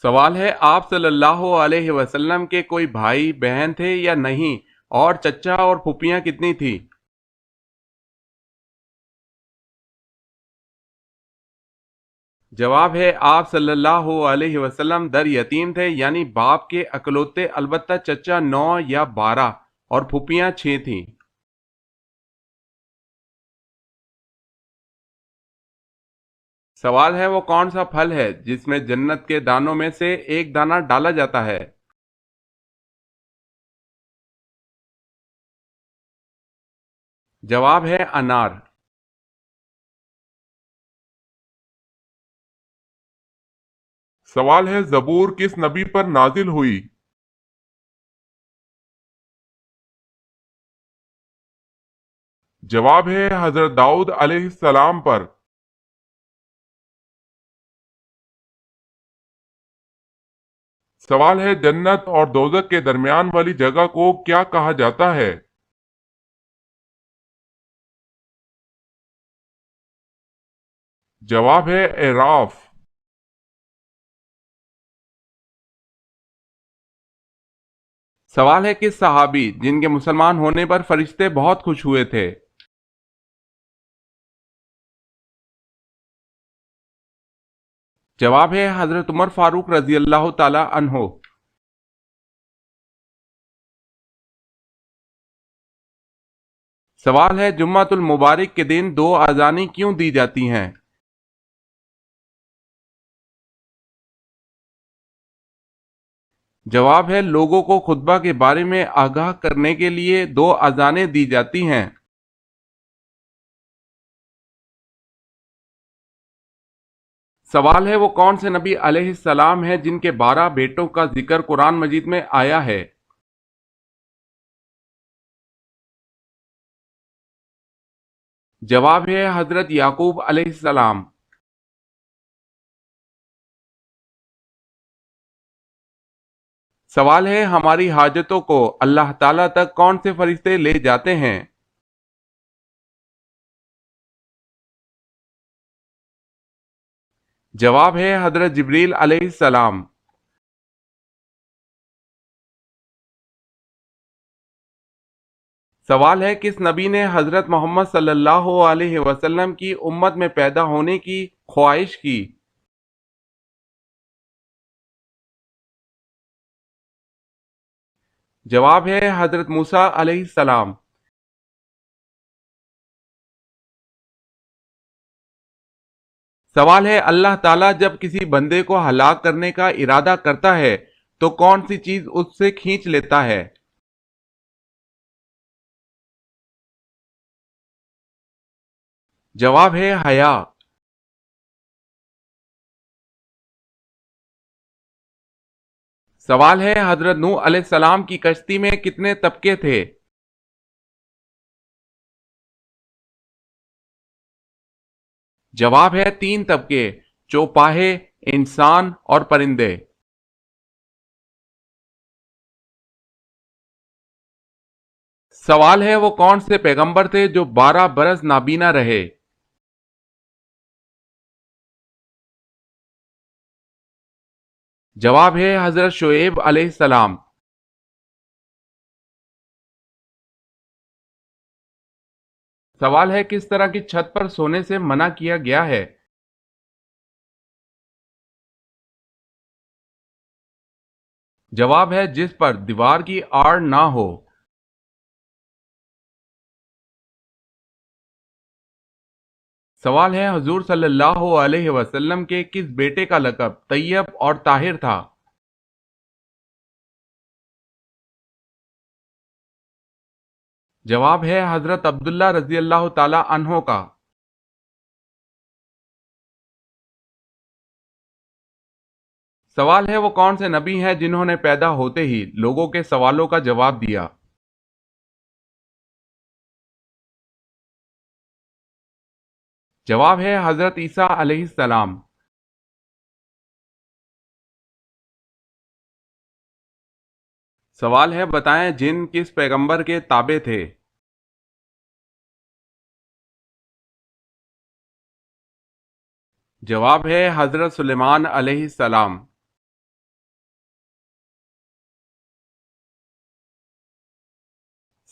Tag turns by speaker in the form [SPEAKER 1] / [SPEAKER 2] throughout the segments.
[SPEAKER 1] سوال ہے آپ صلی اللہ علیہ وسلم کے کوئی بھائی بہن تھے یا نہیں، اور چچا اور پھوپھیاں کتنی تھی؟ جواب ہے آپ صلی اللہ علیہ وسلم در یتیم تھے، یعنی باپ کے اکلوتے، البتہ چچا 9 یا 12 اور پھوپھیاں 6 تھیں۔ سوال ہے وہ کون سا پھل ہے جس میں جنت کے دانوں میں سے ایک دانہ ڈالا جاتا ہے؟ جواب ہے انار۔
[SPEAKER 2] سوال ہے زبور کس نبی پر نازل ہوئی؟ جواب ہے حضرت داؤد علیہ السلام پر۔ سوال ہے جنت اور دوزخ کے درمیان والی جگہ کو کیا کہا جاتا ہے؟ جواب ہے اعراف۔
[SPEAKER 1] سوال ہے کس صحابی جن کے مسلمان ہونے پر فرشتے بہت خوش ہوئے تھے؟ جواب ہے حضرت عمر فاروق رضی اللہ تعالی عنہ۔ سوال ہے جمعۃ المبارک کے دن دو اذانیں کیوں دی جاتی ہیں؟ جواب ہے لوگوں کو خطبہ کے بارے میں آگاہ کرنے کے لیے دو اذانیں دی جاتی ہیں۔ سوال ہے وہ کون سے نبی علیہ السلام ہیں جن کے 12 بیٹوں کا ذکر قرآن مجید میں آیا ہے؟ جواب ہے حضرت یعقوب علیہ السلام۔ سوال ہے ہماری حاجتوں کو اللہ تعالیٰ تک کون سے فرشتے لے جاتے ہیں؟ جواب ہے حضرت جبریل علیہ السلام۔ سوال ہے کس نبی نے حضرت محمد صلی اللہ علیہ وسلم کی امت میں پیدا ہونے کی خواہش کی؟ جواب ہے حضرت موسیٰ علیہ السلام۔ سوال ہے اللہ تعالیٰ جب کسی بندے کو ہلاک کرنے کا ارادہ کرتا ہے تو کون سی چیز اس سے کھینچ لیتا ہے؟ جواب ہے حیا۔ سوال ہے حضرت نوح علیہ السلام کی کشتی میں کتنے طبقے تھے؟ جواب ہے 3 طبقے، چوپاہے، انسان اور پرندے۔ سوال ہے وہ کون سے پیغمبر تھے جو 12 برس نابینا رہے؟ جواب ہے حضرت شعیب علیہ السلام۔ سوال ہے کس طرح کی چھت پر سونے سے منع کیا گیا ہے؟ جواب ہے جس پر دیوار کی آڑ نہ ہو۔ سوال ہے حضور صلی اللہ علیہ وسلم کے کس بیٹے کا لقب طیب اور طاہر تھا؟ جواب ہے حضرت عبداللہ رضی اللہ تعالی عنہ کا۔ سوال ہے وہ کون سے نبی ہیں جنہوں نے پیدا ہوتے ہی لوگوں کے سوالوں کا جواب دیا؟ جواب ہے حضرت عیسیٰ علیہ السلام۔ سوال ہے بتائیں جن کس پیغمبر کے تابع تھے؟ جواب ہے حضرت سلیمان علیہ السلام۔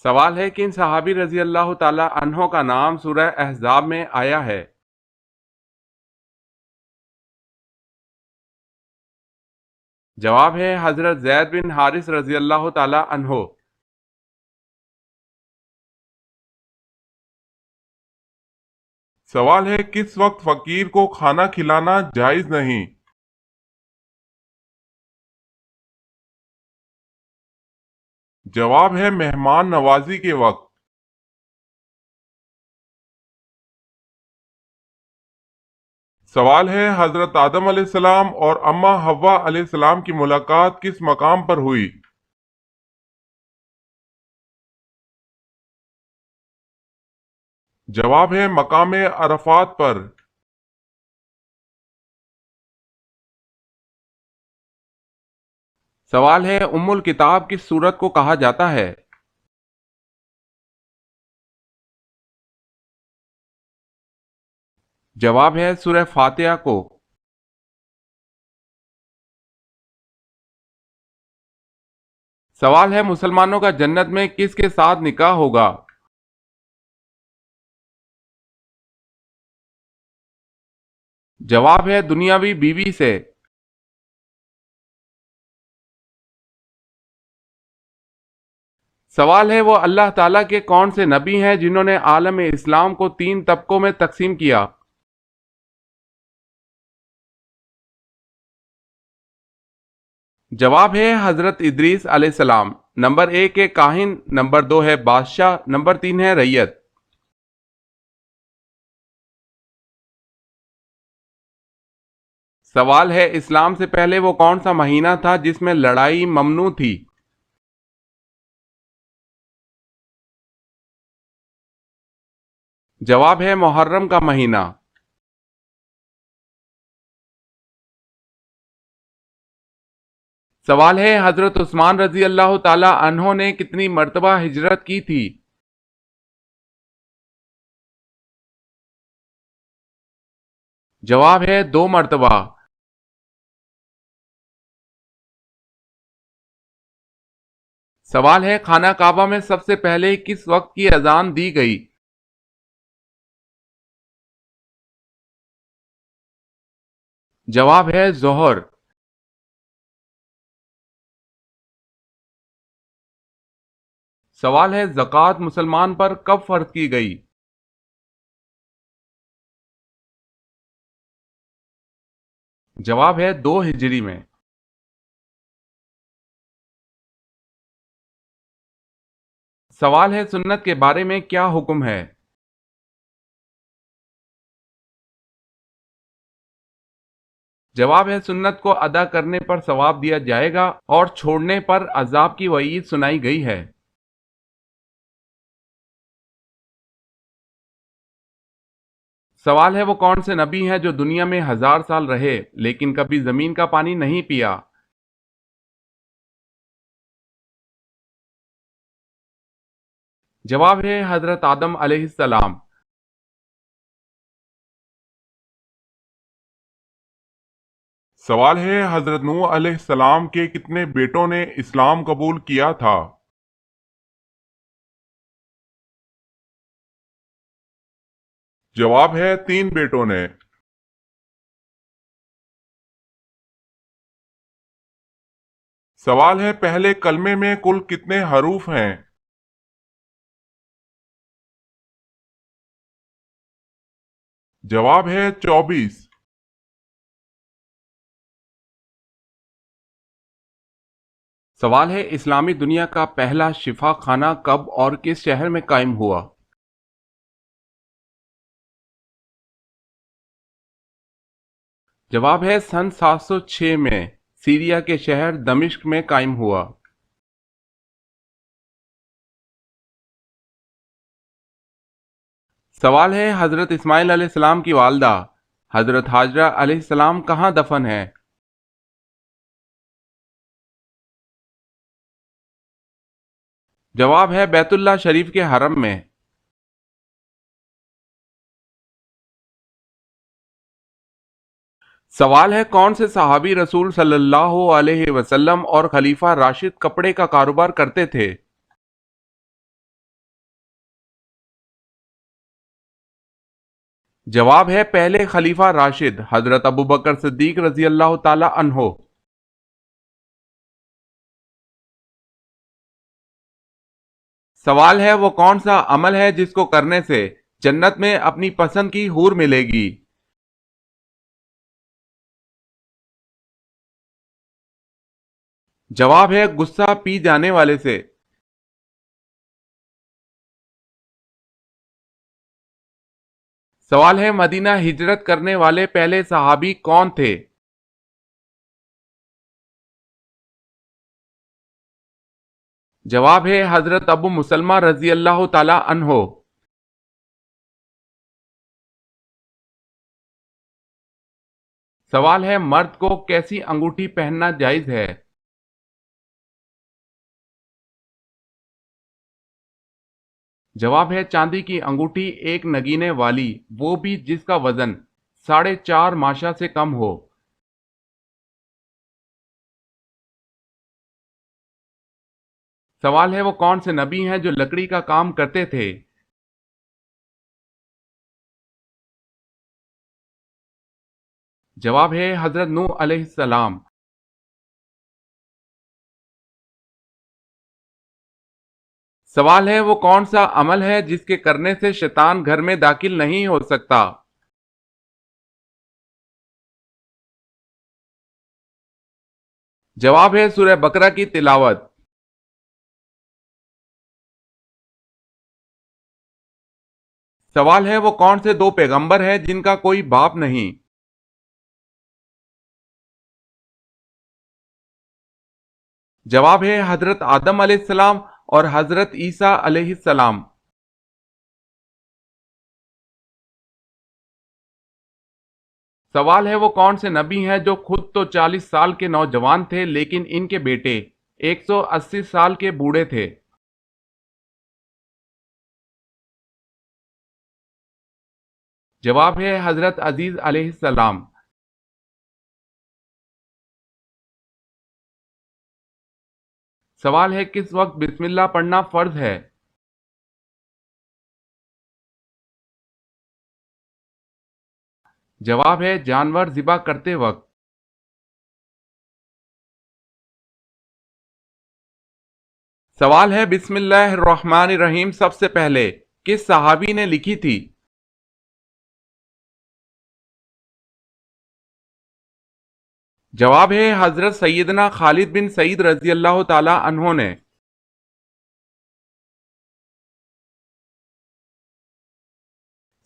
[SPEAKER 1] سوال ہے کن صحابی رضی اللہ تعالی عنہ کا نام سورہ احزاب میں آیا ہے؟ جواب ہے حضرت زید بن حارث رضی اللہ تعالی عنہ۔
[SPEAKER 2] سوال ہے کس وقت فقیر کو کھانا کھلانا جائز نہیں؟ جواب ہے مہمان نوازی کے وقت۔ سوال ہے حضرت آدم علیہ السلام اور اماں حوا علیہ السلام کی ملاقات کس مقام پر ہوئی؟ جواب ہے مقام عرفات پر۔
[SPEAKER 1] سوال ہے ام الکتاب کس سورت کو کہا جاتا ہے؟ جواب ہے سورہ فاتحہ کو۔ سوال ہے مسلمانوں کا جنت میں کس کے ساتھ نکاح ہوگا؟ جواب ہے دنیاوی بیوی سے۔ سوال ہے وہ اللہ تعالیٰ کے کون سے نبی ہیں جنہوں نے عالم اسلام کو 3 طبقوں میں تقسیم کیا؟ جواب ہے حضرت ادریس علیہ السلام۔ نمبر 1 ہے کاہن، نمبر 2 ہے بادشاہ، نمبر 3 ہے رعیت۔ سوال ہے اسلام سے پہلے وہ کون سا مہینہ تھا جس میں لڑائی ممنوع تھی؟ جواب ہے محرم کا مہینہ۔ سوال ہے حضرت عثمان رضی اللہ تعالی عنہ نے کتنی مرتبہ ہجرت کی تھی؟ جواب ہے 2 مرتبہ۔ سوال ہے خانہ کعبہ میں سب سے پہلے کس وقت کی اذان دی گئی؟ جواب ہے ظہر۔ سوال ہے زکوٰۃ مسلمان پر کب فرض کی گئی؟ جواب ہے 2 ہجری میں۔ سوال ہے سنت کے بارے میں کیا حکم ہے؟ جواب ہے سنت کو ادا کرنے پر ثواب دیا جائے گا اور چھوڑنے پر عذاب کی وعید سنائی گئی ہے۔ سوال ہے وہ کون سے نبی ہیں جو دنیا میں 1000 سال رہے لیکن کبھی زمین کا پانی نہیں پیا؟ جواب ہے حضرت آدم علیہ السلام۔
[SPEAKER 2] سوال ہے حضرت نوح علیہ السلام کے کتنے بیٹوں نے اسلام قبول کیا تھا؟ جواب ہے 3 بیٹوں نے۔ سوال ہے پہلے کلمے میں کل کتنے حروف ہیں؟ جواب ہے 24۔
[SPEAKER 1] سوال ہے اسلامی دنیا کا پہلا شفا خانہ کب اور کس شہر میں قائم ہوا؟ جواب ہے سن 706 میں سیریا کے شہر دمشق میں قائم ہوا۔ سوال ہے حضرت اسماعیل علیہ السلام کی والدہ حضرت ہاجرہ علیہ السلام کہاں دفن ہے؟ جواب ہے بیت اللہ شریف کے حرم میں۔ سوال ہے کون سے صحابی رسول صلی اللہ علیہ وسلم اور خلیفہ راشد کپڑے کا کاروبار کرتے تھے؟ جواب ہے پہلے خلیفہ راشد حضرت ابو بکر صدیق رضی اللہ تعالی عنہ۔ سوال ہے وہ کون سا عمل ہے جس کو کرنے سے جنت میں اپنی پسند کی حور ملے گی؟ جواب ہے غصہ پی جانے والے سے۔ سوال ہے مدینہ ہجرت کرنے والے پہلے صحابی کون تھے؟ جواب ہے حضرت ابو مسلمہ رضی اللہ تعالی عنہ۔ سوال ہے مرد کو کیسی انگوٹھی پہننا جائز ہے؟ جواب ہے چاندی کی انگوٹھی ایک نگینے والی، وہ بھی جس کا وزن 4.5 ماشا سے کم ہو۔ سوال ہے وہ کون سے نبی ہیں جو لکڑی کا کام کرتے تھے؟ جواب ہے حضرت نوح علیہ السلام۔ سوال ہے وہ کون سا عمل ہے جس کے کرنے سے شیطان گھر میں داخل نہیں ہو سکتا؟ جواب ہے سورہ بقرہ کی تلاوت۔ سوال ہے وہ کون سے دو پیغمبر ہیں جن کا کوئی باپ نہیں؟ جواب ہے حضرت آدم علیہ السلام اور حضرت عیسیٰ علیہ السلام۔ سوال ہے وہ کون سے نبی ہیں جو خود تو 40 سال کے نوجوان تھے لیکن ان کے بیٹے 180 سال کے بوڑھے تھے؟ جواب ہے حضرت عزیز علیہ السلام۔ سوال ہے کس وقت بسم اللہ پڑھنا فرض ہے؟ جواب ہے جانور ذبح کرتے وقت۔ سوال ہے بسم اللہ الرحمن الرحیم سب سے پہلے کس صحابی نے لکھی تھی؟ جواب ہے حضرت سیدنا خالد بن سعید رضی اللہ تعالی عنہ نے۔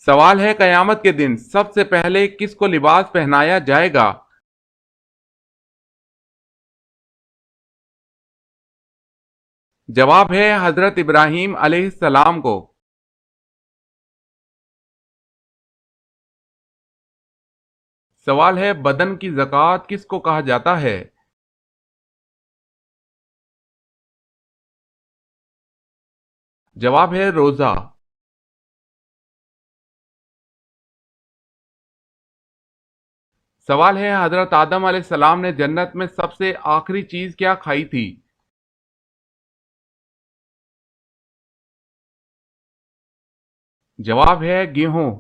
[SPEAKER 1] سوال ہے قیامت کے دن سب سے پہلے کس کو لباس پہنایا جائے گا؟ جواب ہے حضرت ابراہیم علیہ السلام کو۔ سوال ہے بدن کی زکوٰۃ کس کو کہا جاتا ہے؟ جواب ہے روزہ۔ سوال ہے حضرت آدم علیہ السلام نے جنت میں سب سے آخری چیز کیا کھائی تھی؟ جواب ہے گیہوں۔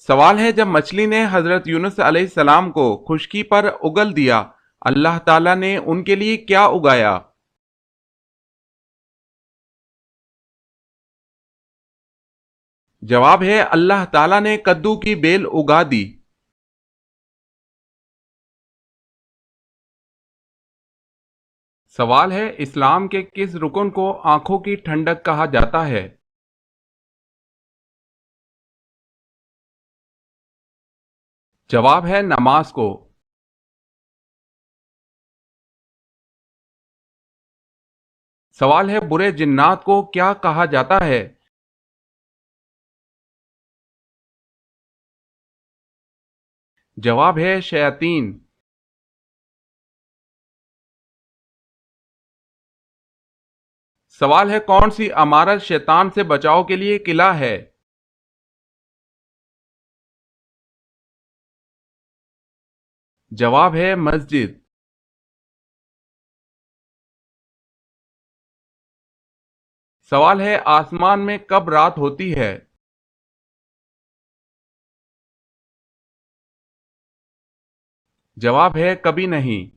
[SPEAKER 1] سوال ہے جب مچھلی نے حضرت یونس علیہ السلام کو خشکی پر اگل دیا اللہ تعالیٰ نے ان کے لیے کیا اگایا؟ جواب ہے اللہ تعالیٰ نے کدو کی بیل اگا دی۔ سوال ہے اسلام کے کس رکن کو آنکھوں کی ٹھنڈک کہا جاتا ہے؟ جواب ہے نماز کو۔ سوال ہے برے جنات کو کیا کہا جاتا ہے؟ جواب ہے شیاطین۔ سوال ہے کون سی عمارت شیطان سے بچاؤ کے لیے قلعہ ہے؟ جواب ہے مسجد۔ سوال ہے آسمان میں کب رات ہوتی ہے؟ جواب ہے کبھی نہیں۔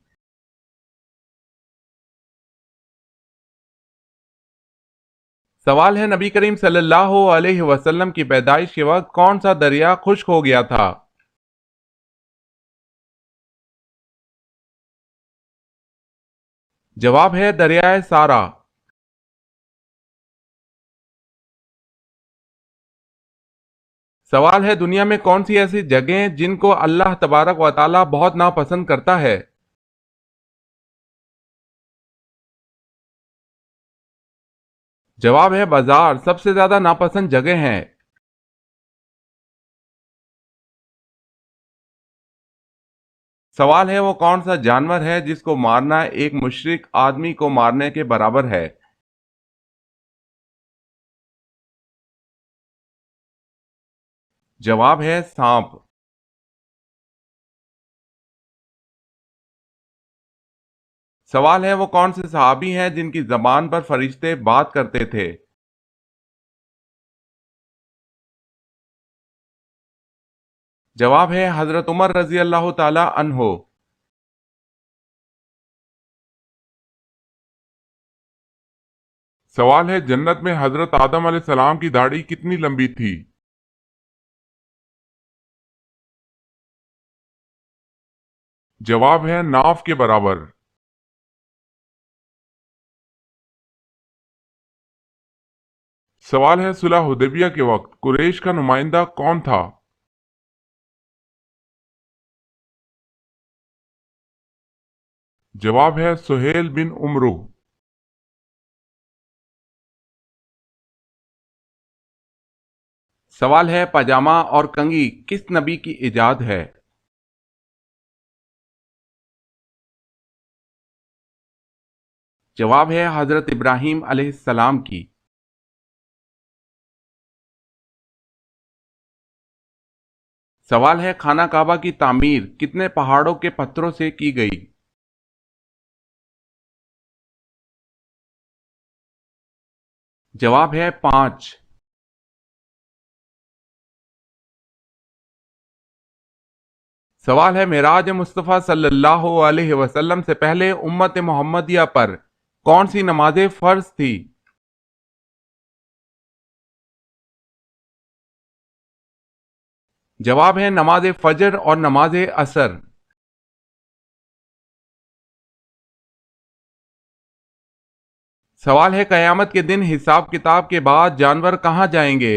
[SPEAKER 1] سوال ہے نبی کریم صلی اللہ علیہ وسلم کی پیدائش کے وقت کون سا دریا خشک ہو گیا تھا؟ جواب ہے دریائے سارا۔ سوال ہے دنیا میں کون سی ایسی جگہیں جن کو اللہ تبارک و تعالی بہت ناپسند کرتا ہے؟ جواب ہے بازار سب سے زیادہ ناپسند جگہ ہیں۔ سوال ہے وہ کون سا جانور ہے جس کو مارنا ایک مشرک آدمی کو مارنے کے برابر ہے؟ جواب ہے سانپ۔ سوال ہے وہ کون سے صحابی ہیں جن کی زبان پر فرشتے بات کرتے تھے؟ جواب ہے حضرت عمر رضی اللہ تعالی عنہ۔
[SPEAKER 2] سوال ہے جنت میں حضرت آدم علیہ السلام کی داڑھی کتنی لمبی تھی؟ جواب ہے ناف کے برابر۔ سوال ہے صلح حدیبیہ کے وقت قریش کا نمائندہ کون تھا؟ جواب ہے سہیل بن عمرو۔
[SPEAKER 1] سوال ہے پاجامہ اور کنگھی کس نبی کی ایجاد ہے؟ جواب ہے حضرت ابراہیم علیہ السلام کی۔ سوال ہے خانہ کعبہ کی تعمیر کتنے پہاڑوں کے پتھروں سے کی گئی؟ جواب ہے 5۔ سوال ہے معراج مصطفیٰ صلی اللہ علیہ وسلم سے پہلے امت محمدیہ پر کون سی نماز فرض تھی؟ جواب ہے نماز فجر اور نماز عصر۔ سوال ہے قیامت کے دن حساب کتاب کے بعد جانور کہاں جائیں گے؟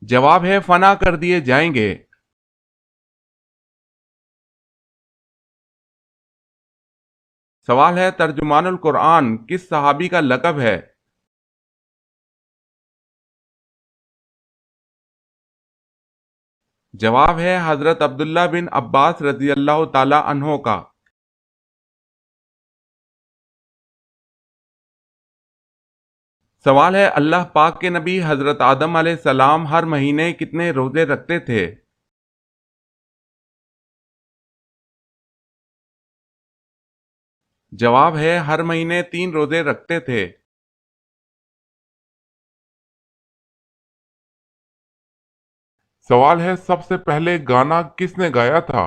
[SPEAKER 1] جواب ہے فنا کر دیے جائیں گے۔ سوال ہے ترجمان القرآن کس صحابی کا لقب ہے؟ جواب ہے حضرت عبداللہ بن عباس رضی اللہ تعالی عنہ کا۔ سوال ہے اللہ پاک کے نبی حضرت آدم علیہ السلام ہر مہینے کتنے روزے رکھتے تھے؟ جواب ہے ہر مہینے 3 روزے رکھتے تھے۔
[SPEAKER 2] سوال ہے سب سے پہلے گانا کس نے گایا تھا؟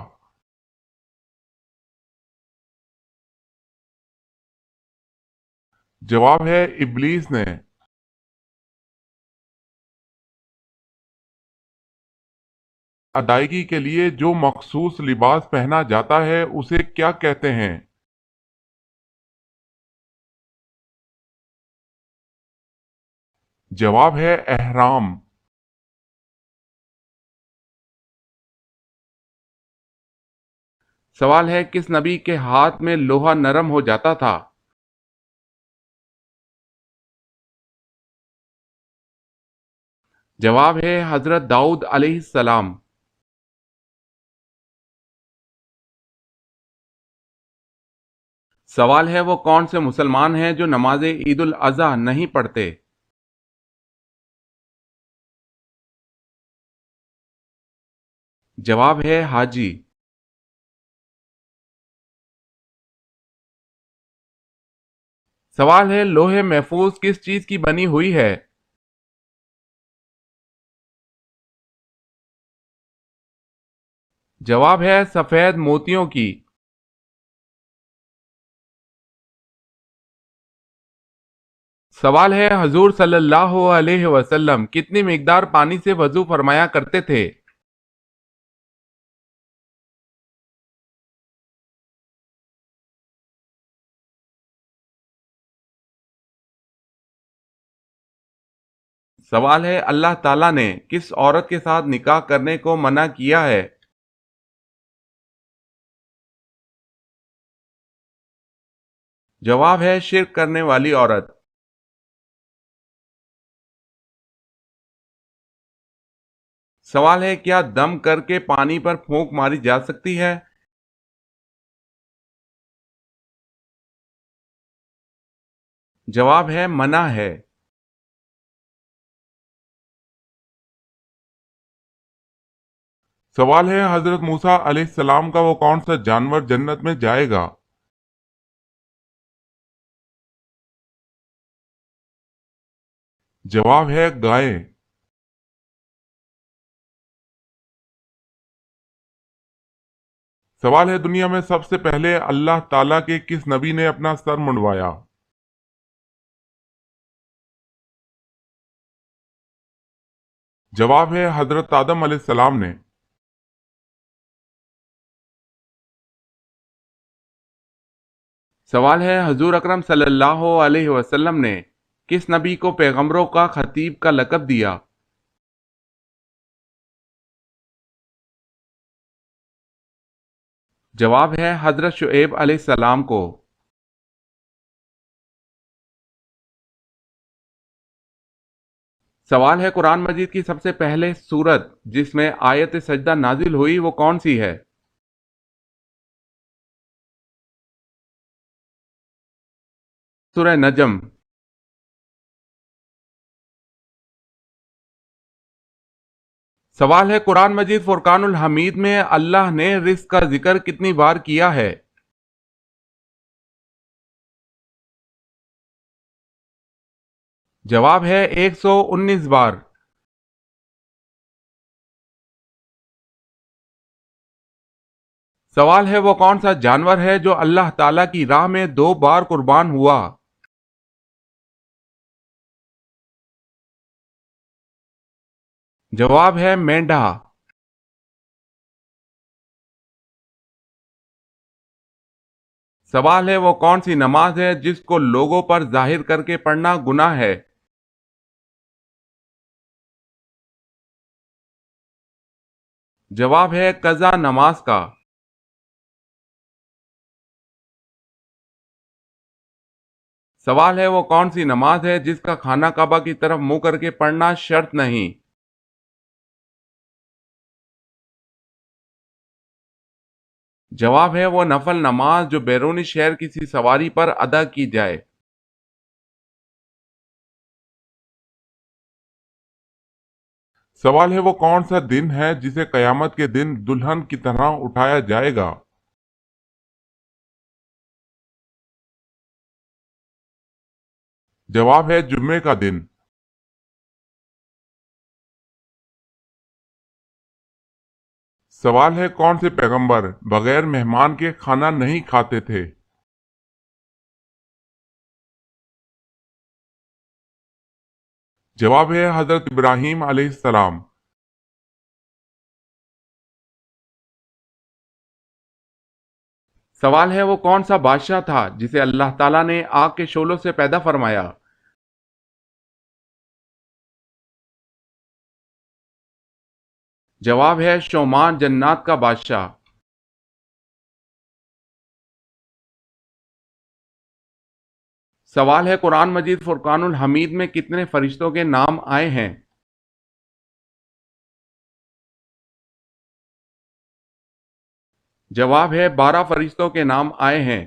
[SPEAKER 2] جواب ہے ابلیس نے۔ ادائیگی کے لیے جو مخصوص لباس پہنا جاتا ہے اسے کیا کہتے ہیں؟ جواب ہے احرام۔
[SPEAKER 1] سوال ہے کس نبی کے ہاتھ میں لوہا نرم ہو جاتا تھا؟ جواب ہے حضرت داؤد علیہ السلام۔ سوال ہے وہ کون سے مسلمان ہیں جو نماز عید الاضحیٰ نہیں پڑھتے؟ جواب ہے حاجی۔ سوال ہے لوح محفوظ کس چیز کی بنی ہوئی ہے؟ جواب ہے سفید موتیوں کی۔ سوال ہے حضور صلی اللہ علیہ وسلم کتنی مقدار پانی سے وضو فرمایا کرتے تھے؟ سوال ہے اللہ تعالیٰ نے کس عورت کے ساتھ نکاح کرنے کو منع کیا ہے؟ جواب ہے شرک کرنے والی عورت۔ سوال ہے کیا دم کر کے پانی پر پھونک ماری جا سکتی ہے؟ جواب ہے منع ہے۔
[SPEAKER 2] سوال ہے حضرت موسیٰ علیہ السلام کا وہ کون سا جانور جنت میں جائے گا؟ جواب ہے گائے۔ سوال ہے دنیا میں سب سے پہلے اللہ تعالیٰ کے کس نبی نے اپنا سر منڈوایا؟ جواب ہے حضرت آدم علیہ السلام نے۔
[SPEAKER 1] سوال ہے حضور اکرم صلی اللہ علیہ وسلم نے کس نبی کو پیغمبروں کا خطیب کا لقب دیا؟ جواب ہے حضرت شعیب علیہ السلام کو۔ سوال ہے قرآن مجید کی سب سے پہلے سورت جس میں آیت سجدہ نازل ہوئی وہ کون سی ہے؟ سورہ نجم۔ سوال ہے قرآن مجید فرقان الحمید میں اللہ نے رزق کا ذکر کتنی بار کیا ہے؟ جواب ہے 119 بار۔ سوال ہے وہ کون سا جانور ہے جو اللہ تعالیٰ کی راہ میں 2 بار قربان ہوا؟ جواب ہے مینڈھا۔ سوال ہے وہ کون سی نماز ہے جس کو لوگوں پر ظاہر کر کے پڑھنا گناہ ہے؟ جواب ہے قضا نماز کا۔ سوال ہے وہ کون سی نماز ہے جس کا خانہ کعبہ کی طرف منہ کر کے پڑھنا شرط نہیں؟ جواب ہے وہ نفل نماز جو بیرونی شہر کسی سواری پر ادا کی جائے۔
[SPEAKER 2] سوال ہے وہ کون سا دن ہے جسے قیامت کے دن دلہن کی طرح اٹھایا جائے گا؟ جواب ہے جمعے کا دن۔ سوال ہے کون سے پیغمبر بغیر مہمان کے کھانا نہیں کھاتے تھے؟ جواب ہے حضرت ابراہیم علیہ السلام۔
[SPEAKER 1] سوال ہے وہ کون سا بادشاہ تھا جسے اللہ تعالیٰ نے آگ کے شعلوں سے پیدا فرمایا؟ جواب ہے شومان جنات کا بادشاہ۔ سوال ہے قرآن مجید فرقان الحمید میں کتنے فرشتوں کے نام آئے ہیں؟ جواب ہے 12 فرشتوں کے نام آئے ہیں۔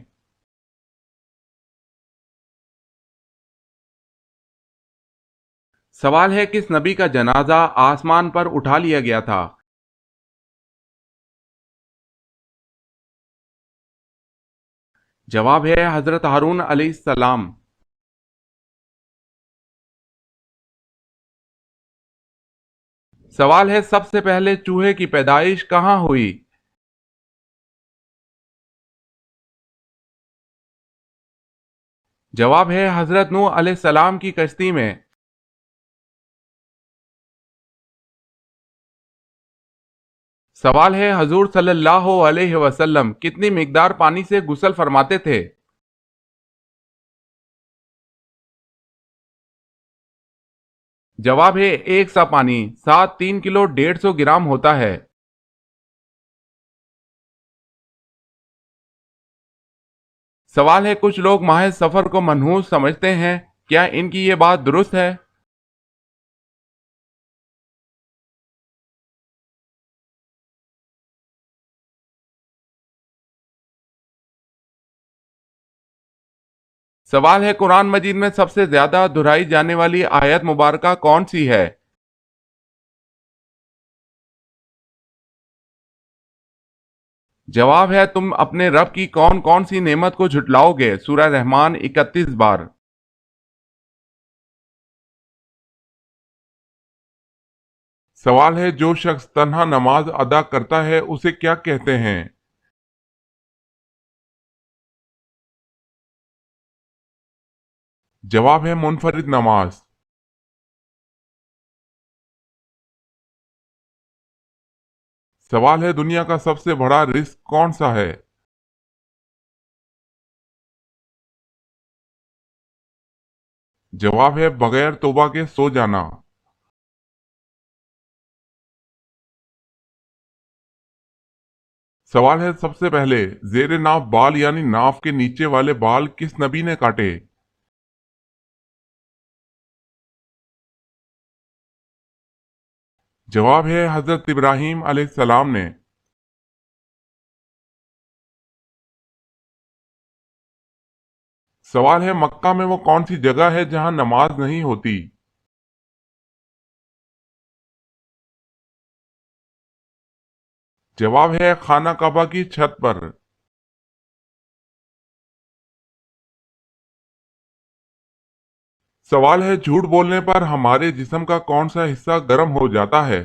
[SPEAKER 1] سوال ہے کس نبی کا جنازہ آسمان پر اٹھا لیا گیا تھا؟ جواب ہے حضرت ہارون علیہ السلام۔ سوال ہے سب سے پہلے چوہے کی پیدائش کہاں ہوئی؟ جواب ہے حضرت نوح علیہ السلام کی کشتی میں۔ سوال ہے حضور صلی اللہ علیہ وسلم کتنی مقدار پانی سے غسل فرماتے تھے؟ جواب ہے ایک سا پانی 3 کلو 150 گرام ہوتا ہے۔ سوال ہے کچھ لوگ ماہ سفر کو منحوس سمجھتے ہیں، کیا ان کی یہ بات درست ہے؟ سوال ہے قرآن مجید میں سب سے زیادہ دہرائی جانے والی آیت مبارکہ کون سی ہے؟ جواب ہے تم اپنے رب کی کون کون سی نعمت کو جھٹلاؤ گے، سورہ رحمان 31 بار۔
[SPEAKER 2] سوال ہے جو شخص تنہا نماز ادا کرتا ہے اسے کیا کہتے ہیں؟ جواب ہے منفرد نماز۔ سوال ہے دنیا کا سب سے بڑا رزق کون سا ہے؟ جواب ہے بغیر توبہ کے سو جانا۔ سوال ہے سب سے پہلے زیر ناف بال یعنی ناف کے نیچے والے بال کس نبی نے کاٹے؟ جواب ہے حضرت ابراہیم علیہ السلام نے۔ سوال ہے مکہ میں وہ کون سی جگہ ہے جہاں نماز نہیں ہوتی؟ جواب ہے خانہ کعبہ کی چھت پر۔ سوال ہے جھوٹ بولنے پر ہمارے جسم کا کون سا حصہ گرم ہو جاتا ہے؟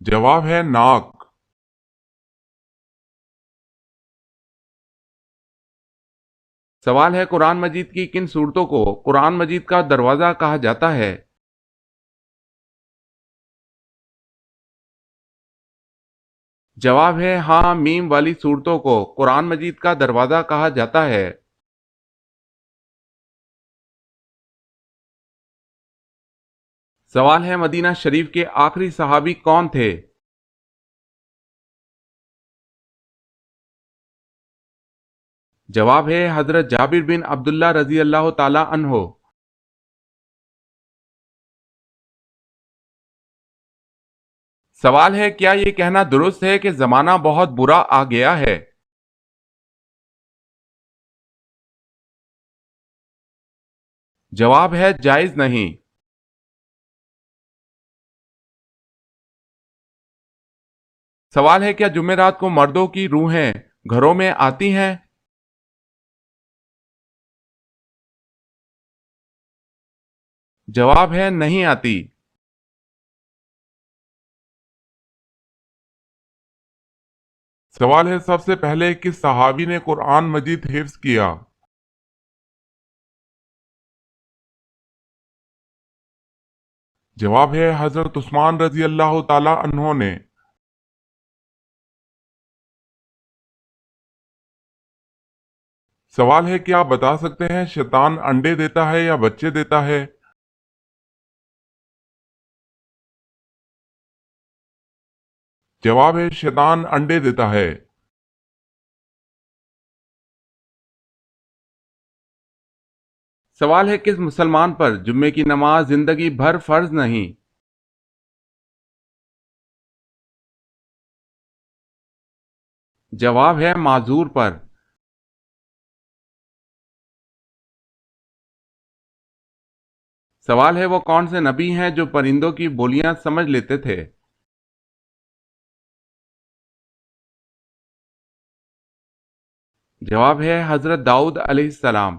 [SPEAKER 2] جواب ہے ناک۔
[SPEAKER 1] سوال ہے قرآن مجید کی کن صورتوں کو قرآن مجید کا دروازہ کہا جاتا ہے؟ جواب ہے ہاں میم والی صورتوں کو قرآن مجید کا دروازہ کہا جاتا ہے۔ سوال ہے مدینہ شریف کے آخری صحابی کون تھے؟ جواب ہے حضرت جابر بن عبداللہ رضی اللہ تعالی عنہ۔ سوال ہے کیا یہ کہنا درست ہے کہ زمانہ بہت برا آ گیا ہے؟ جواب ہے جائز نہیں۔ سوال ہے کیا جمعرات کو مردوں کی روحیں گھروں میں آتی ہیں؟ جواب ہے نہیں آتی۔
[SPEAKER 2] سوال ہے سب سے پہلے کس صحابی نے قرآن مجید حفظ کیا؟ جواب ہے حضرت عثمان رضی اللہ تعالی عنہ نے۔ سوال ہے کیا آپ بتا سکتے ہیں شیطان انڈے دیتا ہے یا بچے دیتا ہے؟ جواب ہے شیطان انڈے دیتا ہے۔
[SPEAKER 1] سوال ہے کس مسلمان پر جمعے کی نماز زندگی بھر فرض نہیں؟ جواب ہے معذور پر۔ سوال ہے وہ کون سے نبی ہیں جو پرندوں کی بولیاں سمجھ لیتے تھے؟ جواب ہے حضرت داؤد علیہ السلام۔